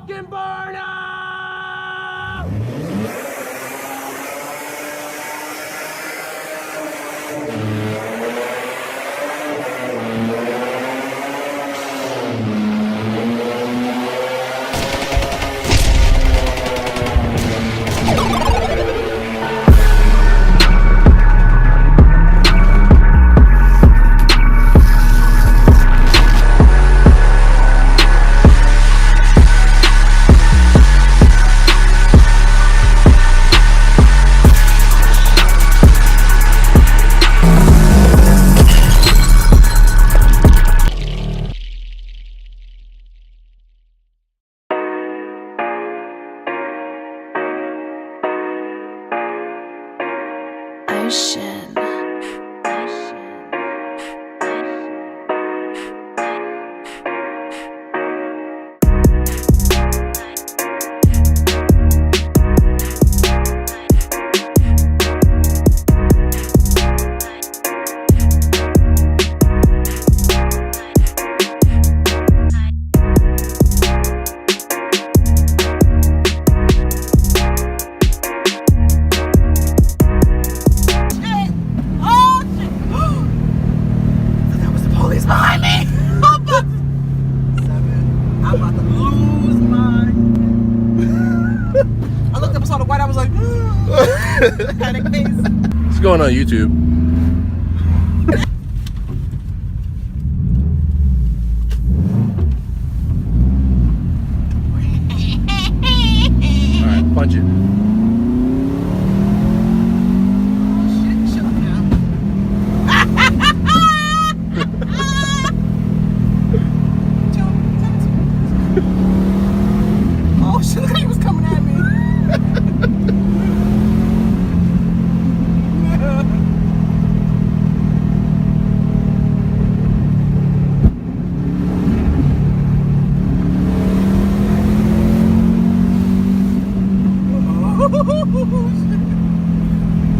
fucking burn up! Ocean. Behind me! I'm about to lose my... I looked up and saw the white, I was like, panic face. It's going on YouTube. Alright, punch it. Oh shit, he was coming at me.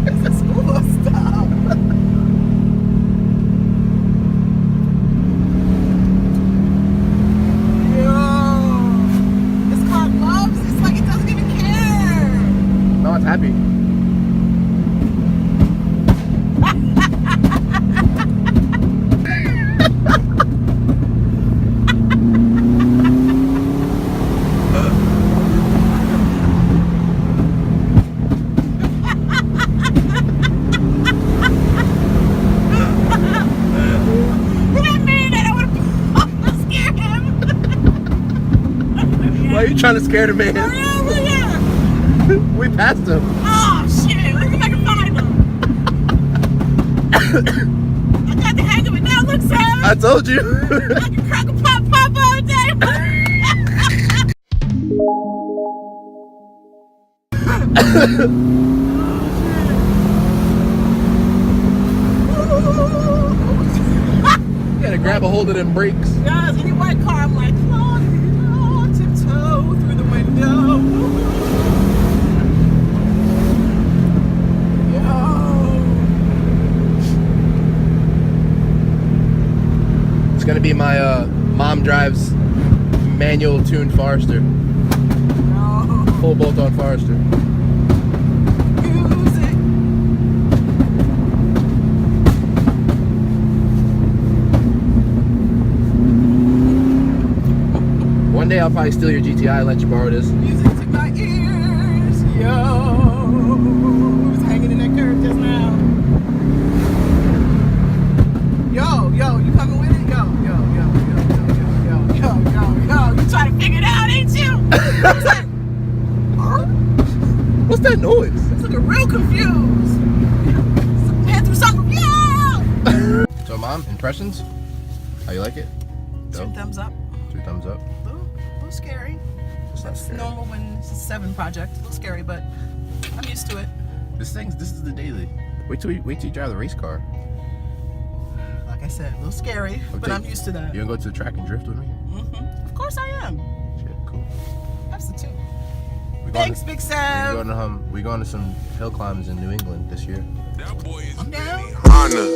It's a school bus stop. No, it's happy. Why are you trying to scare the man? We passed him. Oh shit, let's see if I can find him. I got the hang of it now, look, Sam. I told you. I can crack a pop all day. You gotta grab a hold of them brakes. Guys, any white car, I'm like, oh, tiptoe through the window. It's gonna be my mom drives manual tuned Forester. No. Full bolt on Forester. Music. One day I'll probably steal your GTI and let you borrow this. Music to my ears. Yo. Who's hanging in that curve just now? Yo, you coming with it? Yo. You trying to figure it out, ain't you? What's that noise? It's looking real confused. Head through something. Yo! So, Mom, impressions? How you like it? Two thumbs up. 2 thumbs up. A little scary. It's not It's scary. normal when it's a 7 project. A little scary, but I'm used to it. This is the daily. Wait till you drive the race car. Like I said, a little scary, but I'm used to that. You gonna go to the track and drift with me? Of course I am. Shit, cool. Substitute. We Thanks, Big Sam. We going to some hill climbs in New England this year. That boy is I'm down. Honda.